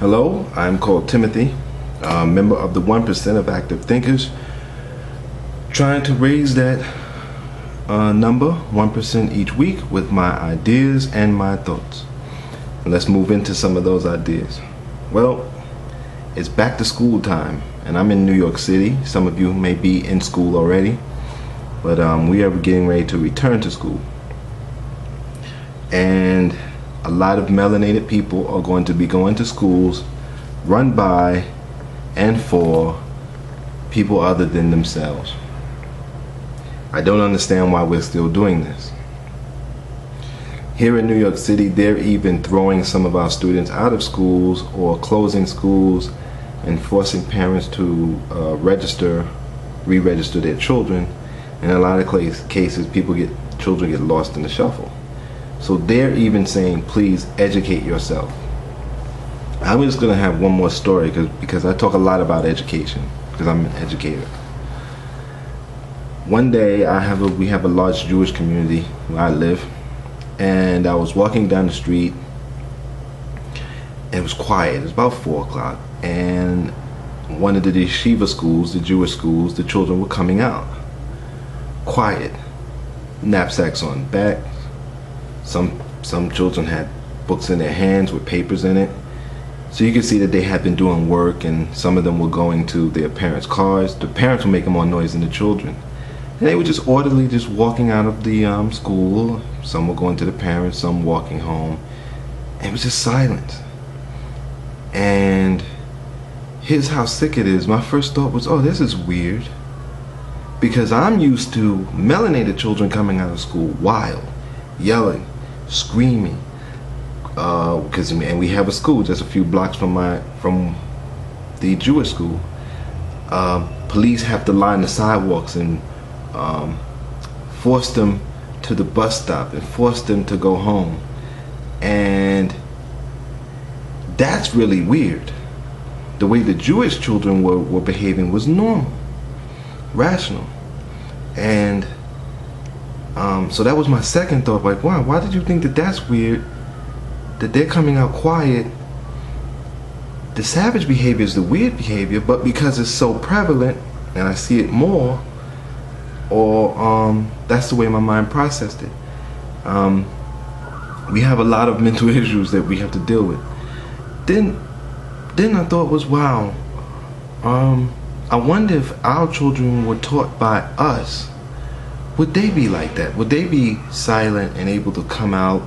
Hello, I'm called Timothy, a member of the 1% of active thinkers, trying to raise that number 1% each week with my ideas and my thoughts. Let's move into some of those ideas. Well, it's back to school time, and I'm in New York City. Some of you may be in school already, but we are getting ready to return to school. And a lot of melanated people are going to be going to schools run by and for people other than themselves. I don't understand why we're still doing this. Here in New York City, they're even throwing some of our students out of schools or closing schools and forcing parents to re-register their children. In a lot of cases, children get lost in the shuffle. So they're even saying, please educate yourself. I'm just going to have one more story because I talk a lot about education because I'm an educator. One day we have a large Jewish community where I live, and I was walking down the street and it was quiet. It was about 4 o'clock, and one of the yeshiva schools, the Jewish schools, the children were coming out. Quiet. Knapsacks on back. Some children had books in their hands with papers in it. So you could see that they had been doing work, and some of them were going to their parents' cars. The parents were making more noise than the children. And they were just orderly, just walking out of the school. Some were going to the parents, some walking home. And it was just silent. And here's how sick it is. My first thought was, oh, this is weird. Because I'm used to melanated children coming out of school wild, yelling, screaming. And we have a school just a few blocks from the Jewish school. Police have to line the sidewalks and force them to the bus stop and force them to go home. And that's really weird. The way the Jewish children were behaving was normal, rational. And so that was my second thought, like, wow, why did you think that that's weird? That they're coming out quiet. The savage behavior is the weird behavior, but because it's so prevalent and I see it more, or that's the way my mind processed it. We have a lot of mental issues that we have to deal with. Then I thought was, wow, I wonder if our children were taught by us, would they be like that? Would they be silent and able to come out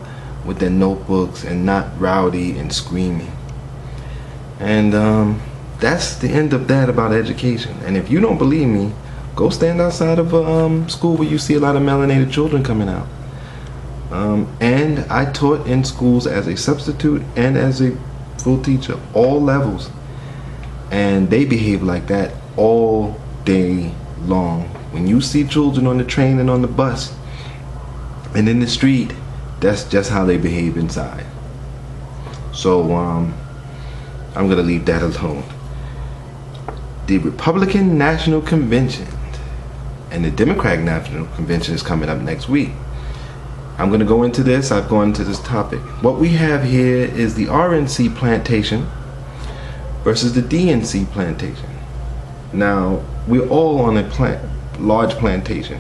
with their notebooks and not rowdy and screaming? And that's the end of that about education. And if you don't believe me, go stand outside of a school where you see a lot of melanated children coming out. And I taught in schools as a substitute and as a full teacher, all levels. And they behave like that all day long. When you see children on the train and on the bus and in the street, that's just how they behave inside. So I'm gonna leave that alone. The Republican National Convention and the Democratic National Convention is coming up next week. I'm gonna go into this. I've gone into this topic. What we have here is the RNC plantation versus the DNC plantation. Now, we're all on a large plantation,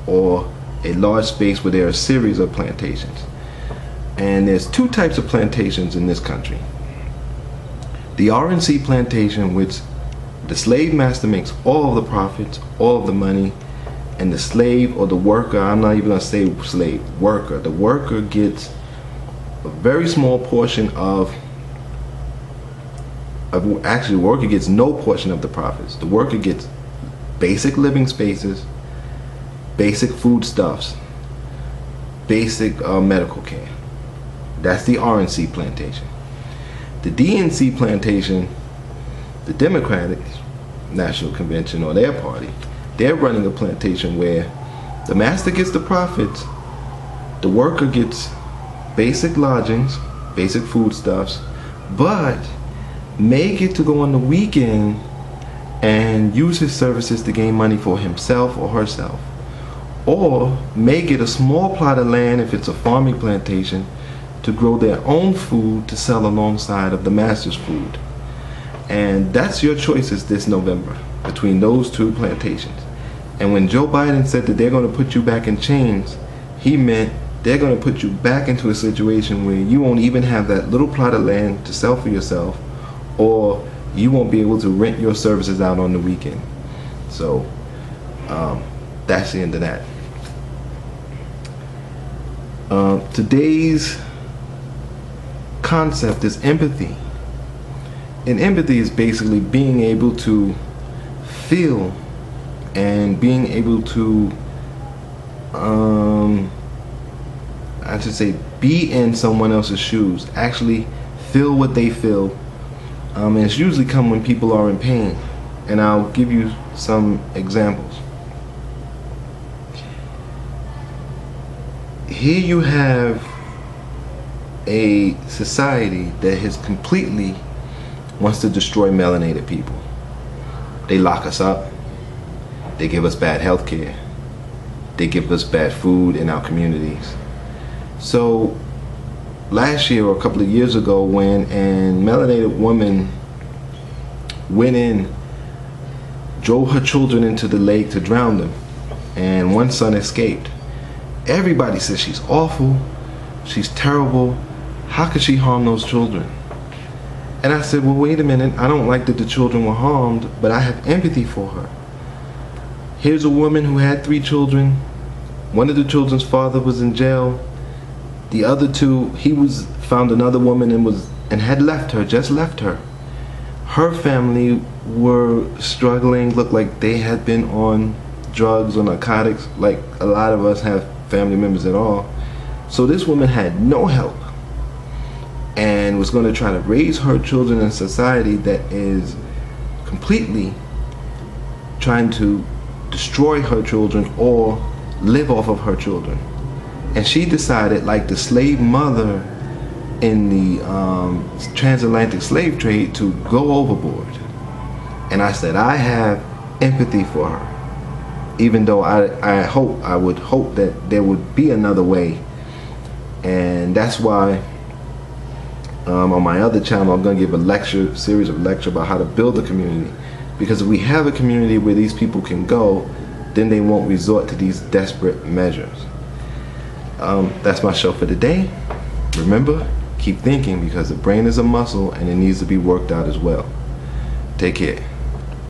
or a large space where there are a series of plantations. And there's 2 types of plantations in this country. The RNC plantation, which the slave master makes all of the profits, all of the money, and the slave or the worker, I'm not even gonna say slave, worker, the worker gets a very small portion actually the worker gets no portion of the profits. The worker gets basic living spaces, basic foodstuffs, basic medical care. That's the RNC plantation. The DNC plantation, the Democratic National Convention, or their party, they're running a plantation where the master gets the profits, the worker gets basic lodgings, basic foodstuffs, but may get to go on the weekend and use his services to gain money for himself or herself. Or may get a small plot of land if it's a farming plantation to grow their own food to sell alongside of the master's food. And that's your choices this November between those two plantations. And when Joe Biden said that they're going to put you back in chains, he meant they're going to put you back into a situation where you won't even have that little plot of land to sell for yourself, or you won't be able to rent your services out on the weekend. So that's the end of that. Today's concept is empathy. And empathy is basically being able to feel and being able to, I should say, be in someone else's shoes, actually feel what they feel. And it's usually come when people are in pain. And I'll give you some examples. Here you have a society that has completely wants to destroy melanated people. They lock us up. They give us bad health care. They give us bad food in our communities. So last year or a couple of years ago, when a melanated woman went in, drove her children into the lake to drown them, and one son escaped, everybody says she's awful, she's terrible, how could she harm those children? And I said, well, wait a minute, I don't like that the children were harmed, but I have empathy for her. Here's a woman who had 3 children. One of the children's father was in jail. The other 2, he found another woman and had left her, just left her. Her family were struggling, looked like they had been on drugs or narcotics, like a lot of us have family members at all. So this woman had no help and was going to try to raise her children in a society that is completely trying to destroy her children or live off of her children. And she decided, like the slave mother in the transatlantic slave trade, to go overboard. And I said, I have empathy for her, even though I would hope that there would be another way. And that's why on my other channel I'm going to give a series of lectures about how to build a community, because if we have a community where these people can go, then they won't resort to these desperate measures. That's my show for today. Remember, keep thinking, because the brain is a muscle and it needs to be worked out as well. Take care.